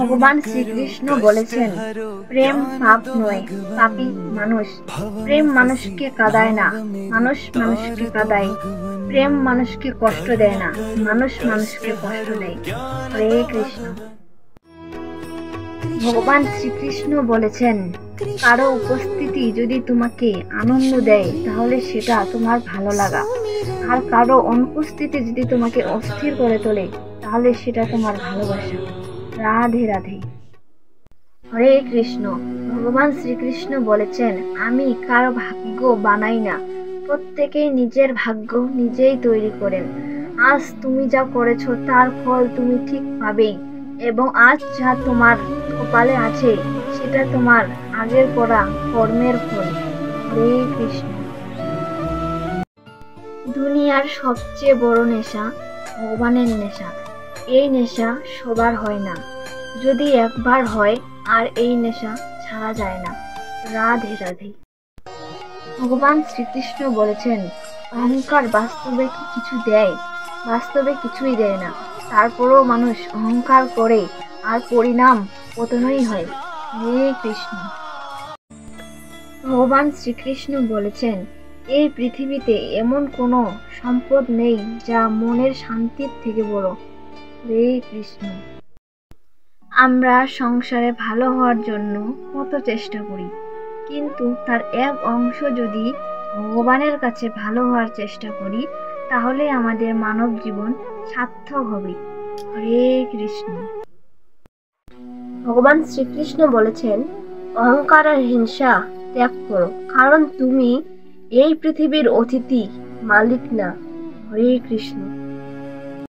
ভগবান শ্রীকৃষ্ণ বলেছেন, প্রেম পাপ নয়, পাপী মানুষ। প্রেম মানুষকে কাঁদায় না, মানুষ মানুষকে কাঁদায়। প্রেম মানুষকে কষ্ট দেয় না, মানুষ মানুষকে কষ্ট দেয়। হরে কৃষ্ণ। ভগবান শ্রীকৃষ্ণ বলেছেন, কারো উপস্থিতি যদি তোমাকে আনন্দ দেয় তাহলে সেটা তোমার ভালো লাগা, আর কারো অনুপস্থিতি যদি তোমাকে অস্থির করে তোলে তাহলে সেটা তোমার ভালোবাসা। রাধে রাধে। হরে কৃষ্ণ। ভগবান শ্রীকৃষ্ণ বলেছেন, আমি কারো ভাগ্য বানাই না, প্রত্যেকেই নিজের ভাগ্য নিজেই তৈরি করেন। আজ তুমি যা করেছো তার ফল তুমি ঠিক পাবেই, এবং আজ যা তোমার কপালে আছে সেটা তোমার আগের করা কর্মের ফল। হরে কৃষ্ণ। দুনিয়ার সবচেয়ে বড় নেশা ভগবানের নেশা। এই নেশা সবার হয় না, যদি একবার হয় আর এই নেশা ছাড়া যায় না। রাধে রাধে। ভগবান শ্রীকৃষ্ণ বলেছেন, অহংকার বাস্তবে কি কিছু দেয়? বাস্তবে কিছুই দেয় না, তারপরও মানুষ অহংকার করে আর পরিণাম পতনই হয়। হরে কৃষ্ণ। ভগবান শ্রীকৃষ্ণ বলেছেন, এই পৃথিবীতে এমন কোনো সম্পদ নেই যা মনের শান্তির থেকে বড়। হরে কৃষ্ণ। আমরা সংসারে ভালো হওয়ার জন্য কত চেষ্টা করি, কিন্তু তার এক অংশ যদি ভগবানের কাছে ভালো হওয়ার চেষ্টা করি তাহলে আমাদের মানব জীবন সার্থক হবে। হরে কৃষ্ণ। ভগবান শ্রীকৃষ্ণ বলেছেন, অহংকার আর হিংসা ত্যাগ করো, কারণ তুমি এই পৃথিবীর অতিথি, মালিক না। হরে কৃষ্ণ।